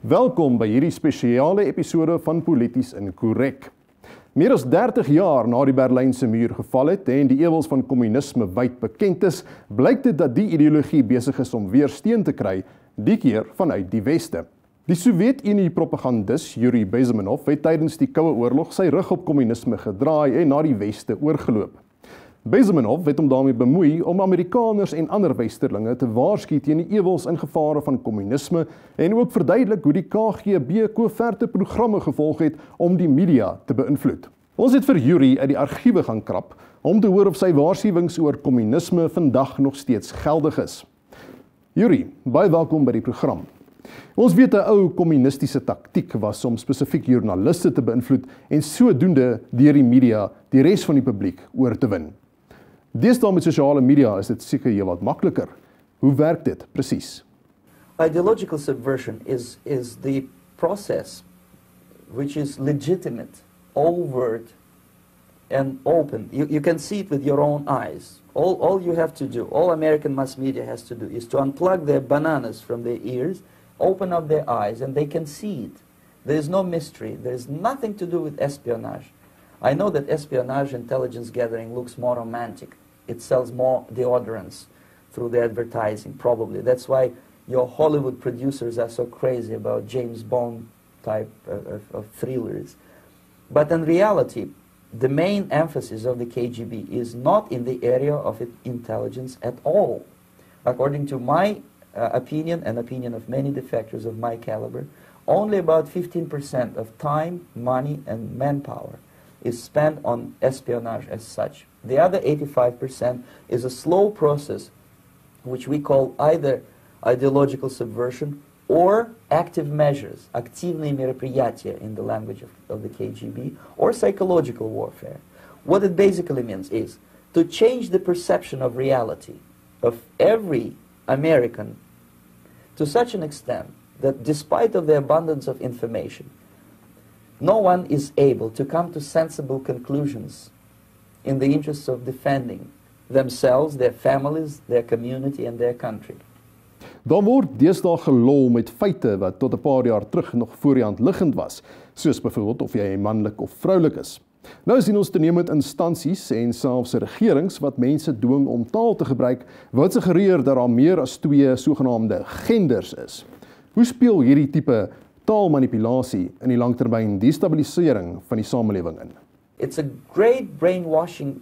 Welkom by hierdie spesiale episode van Polities Inkorrek. Meer as 30 jaar na die Berlynse muur geval het en die ewels van kommunisme wyd bekend is, blyk dit dat die ideologie besig is om weer steen te kry, die keer vanuit die Weste. Die Sowjetunie-propogandis Yuri Bezmenov het tydens die Koue Oorlog sy rug op kommunisme gedraai en na die Weste oorgeloop. Bezmenov het hom daarmee bemoei om Amerikaners en ander westerlinge te waarsku teen die ewels en gevare van kommunisme en ook verduidelik hoe die KGB coverte programme gevolg het om die media te beïnvloed. Ons het vir Yuri uit die argiewe gaan krap om te hoor of sy waarskuwings oor kommunisme vandag nog steeds geldig is. Yuri, baie welkom by die program. Ons weet 'n ou kommunistiese taktiek was om spesifiek joernaliste te beïnvloed en sodoende deur die media die res van die publiek oor te win. Deesdae met sosiale media is dit seker heelwat makliker. Hoe werk dit presies? Ideological subversion is the process which is legitimate, overt, and open. You can see it with your own eyes. All you have to do, all American mass media has to do, is to unplug their bananas from their ears, open up their eyes, and they can see it. There is no mystery. There is nothing to do with espionage. I know that espionage intelligence gathering looks more romantic. It sells more deodorants through the advertising, probably. That's why your Hollywood producers are so crazy about James Bond type of thrillers. But in reality, the main emphasis of the KGB is not in the area of intelligence at all. According to my opinion and opinion of many defectors of my caliber, only about 15% of time, money, and manpower is spent on espionage as such. The other 85% is a slow process which we call either ideological subversion or active measures, активные мероприятия in the language of the KGB, or psychological warfare. What it basically means is to change the perception of reality of every American to such an extent that despite of the abundance of information, no one is able to come to sensible conclusions in the interests of defending themselves, their families, their community and their country. Daar word deesdae gelol met feite wat tot 'n paar jaar terug nog voor die hand liggend was, soos byvoorbeeld of jy manlik of vroulik is. Nou sien ons toenemend instansies en selfs regerings wat mense dwing om taal te gebruik wat suggereer dat daar meer as 2 sogenaamde genders is. Hoe speel hierdie tipe taalmanipulasie in die langtermyn destabilisering van die samelewing in? It's a great brainwashing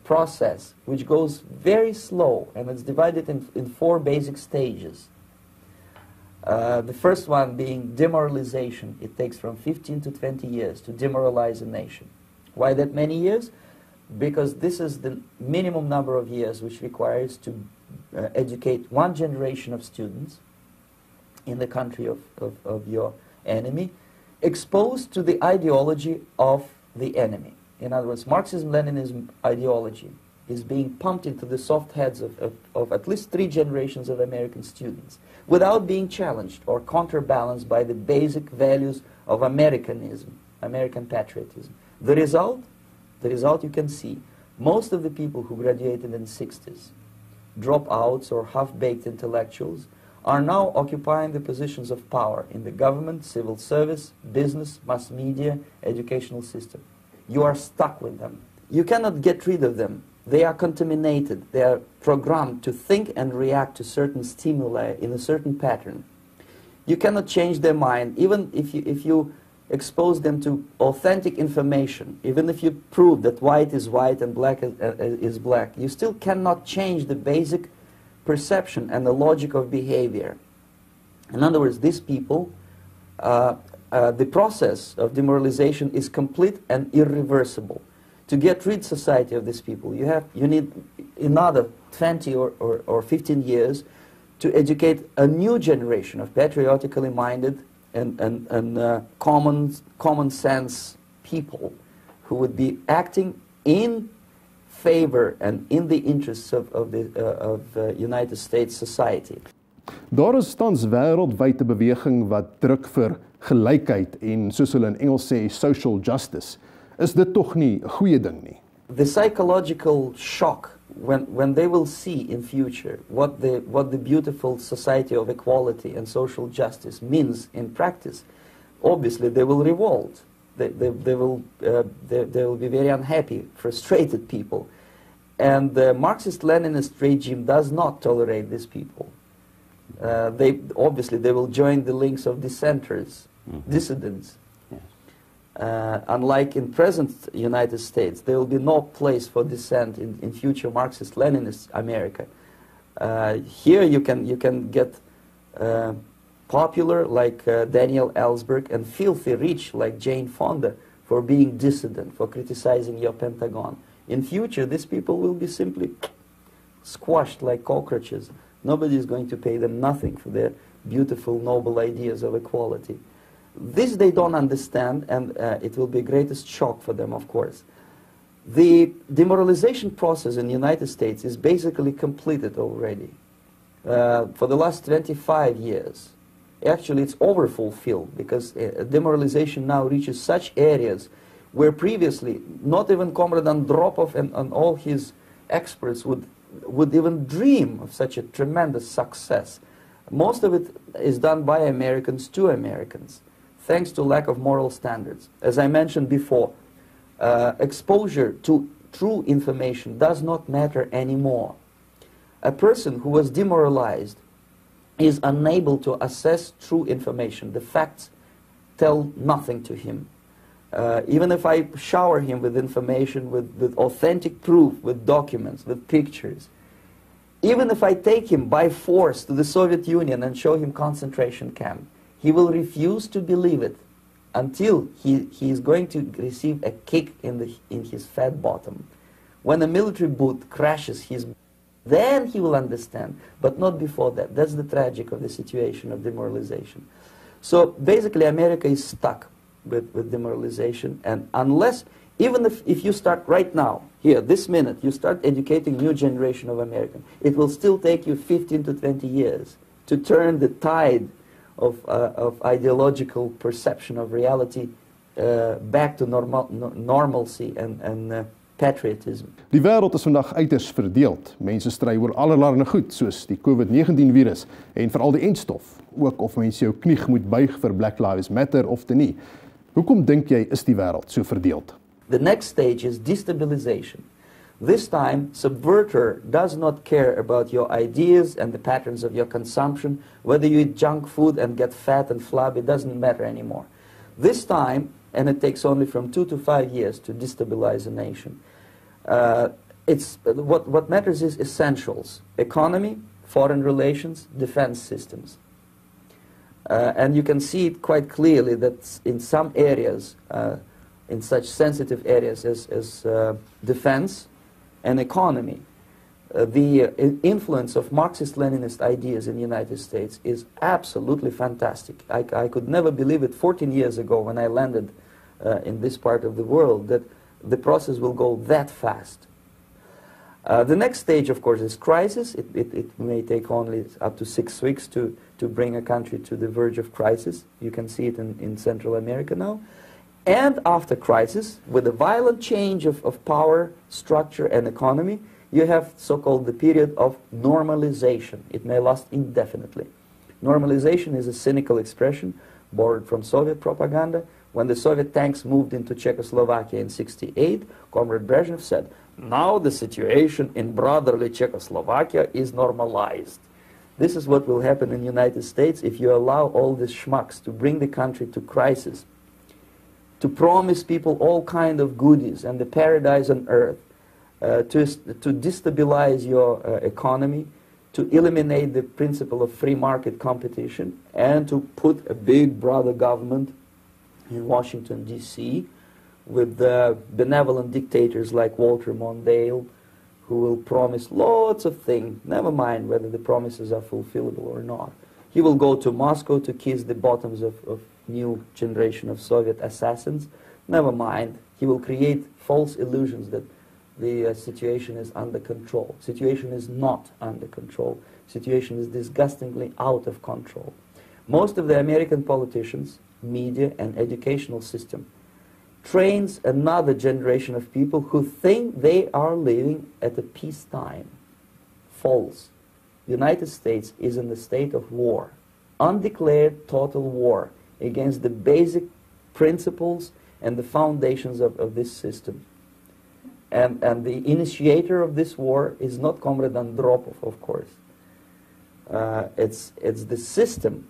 process which goes very slow, and it's divided in 4 basic stages. The first one being demoralization. It takes from 15 to 20 years to demoralize a nation. Why that many years? Because this is the minimum number of years which requires to educate one generation of students in the country of your enemy, exposed to the ideology of the enemy. In other words, Marxism-Leninism ideology is being pumped into the soft heads of at least 3 generations of American students without being challenged or counterbalanced by the basic values of Americanism, American patriotism. The result you can see. Most of the people who graduated in the 60s, dropouts or half-baked intellectuals, are now occupying the positions of power in the government, civil service, business, mass media, educational system. You are stuck with them. You cannot get rid of them. They are contaminated. They are programmed to think and react to certain stimuli in a certain pattern. You cannot change their mind, even if you expose them to authentic information, even if you prove that white is white and black is black. You still cannot change the basic perception and the logic of behavior. In other words, these people, the process of demoralization is complete and irreversible. To get rid society of these people, you need another 20 or 15 years to educate a new generation of patriotically minded and common sense people who would be acting in favor and in the interests of United States society. Daar is tans wêreldwye beweging wat druk vir gelykheid en soos hulle in Engels sê social justice. Is dit tog nie 'n goeie ding nie? The psychological shock when they will see in future what the beautiful society of equality and social justice means in practice, obviously they will revolt. They will be very unhappy, frustrated people. And the Marxist-Leninist regime does not tolerate these people. They will join the links of dissenters, dissidents. Unlike in present United States, there will be no place for dissent in future Marxist-Leninist America. Here you can get popular like Daniel Ellsberg and filthy rich like Jane Fonda for being dissident, for criticizing your Pentagon. In future, these people will be simply squashed like cockroaches. Nobody is going to pay them nothing for their beautiful, noble ideas of equality. This they don't understand, and it will be greatest shock for them, of course. The demoralization process in the United States is basically completed already. For the last 25 years. Actually, it's overfulfilled, because demoralization now reaches such areas where previously not even Comrade Andropov and all his experts would even dream of such a tremendous success. Most of it is done by Americans to Americans, thanks to lack of moral standards. As I mentioned before, exposure to true information does not matter anymore. A person who was demoralized is unable to assess true information. The facts tell nothing to him. Even if I shower him with information, with authentic proof, with documents, with pictures, even if I take him by force to the Soviet Union and show him concentration camp, he will refuse to believe it until he is going to receive a kick in his fat bottom. When a military boot crashes his, then he will understand, but not before that. That's the tragic of the situation of demoralization. So basically America is stuck with demoralization, and unless, even if you start right now, here, this minute, you start educating new generation of Americans, it will still take you 15 to 20 years to turn the tide of ideological perception of reality back to normalcy and patriotism. Die wêreld is vandag uiters verdeeld. Mense stry oor allerlei goed, soos die COVID-19 virus en veral die entstof. Ook of mense jou knie moet buig vir Black Lives Matter of te nie. Hoekom dink jy is die wêreld so verdeeld? The next stage is destabilization. This time, subverter does not care about your ideas and the patterns of your consumption. Whether you eat junk food and get fat and flabby, it doesn't matter anymore. This time, and it takes only from 2 to 5 years to destabilize a nation. What matters is essentials: economy, foreign relations, defense systems. And you can see it quite clearly that in some areas, in such sensitive areas as defense and economy, the influence of Marxist-Leninist ideas in the United States is absolutely fantastic. I could never believe it 14 years ago when I landed in this part of the world that the process will go that fast. The next stage, of course, is crisis. It may take only up to 6 weeks to bring a country to the verge of crisis. You can see it in Central America now. And after crisis, with a violent change of power, structure, and economy, you have so-called the period of normalization. It may last indefinitely. Normalization is a cynical expression borrowed from Soviet propaganda. When the Soviet tanks moved into Czechoslovakia in '68, Comrade Brezhnev said, "Now the situation in brotherly Czechoslovakia is normalized." This is what will happen in the United States if you allow all these schmucks to bring the country to crisis, to promise people all kind of goodies and the paradise on earth, to destabilize your economy, to eliminate the principle of free market competition, and to put a big brother government in Washington, D.C., with benevolent dictators like Walter Mondale, who will promise lots of things, never mind whether the promises are fulfillable or not. He will go to Moscow to kiss the bottoms of new generation of Soviet assassins, never mind. He will create false illusions that the situation is under control. Situation is not under control. Situation is disgustingly out of control. Most of the American politicians, media, and educational system trains another generation of people who think they are living at a peacetime. False. The United States is in a state of war, undeclared total war against the basic principles and the foundations of this system. And the initiator of this war is not Comrade Andropov, of course. It's the system.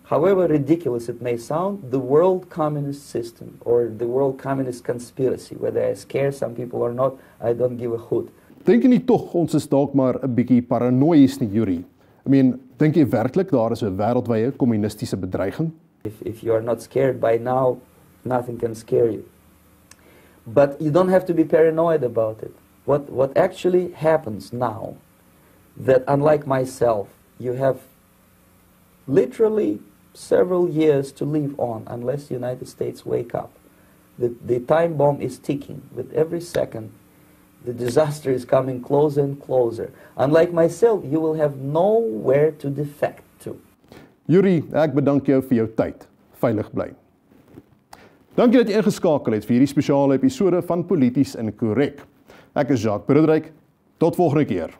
However ridiculous it may sound, the world communist system or the world communist conspiracy, whether I scare some people or not, I don't give a hoot. Dink jy nie tog ons is dalk maar 'n bietjie paranoïes nie, Yuri? Dink jy werklik daar is 'n wêreldwye kommunistiese bedreiging? If you are not scared by now, nothing can scare you. But you don't have to be paranoid about it. What actually happens now, that unlike myself, you have literally several years to live on unless the United States wake up. The time bomb is ticking. With every second, the disaster is coming closer and closer. Unlike myself, you will have nowhere to defect to. Yuri, ek bedank jou vir jou tyd. Veilig bly. Dankie dat jy ingeskakel het vir hierdie spesiale episode van Polities Inkorrek. Ek is Jacques Broodryk. Tot volgende keer.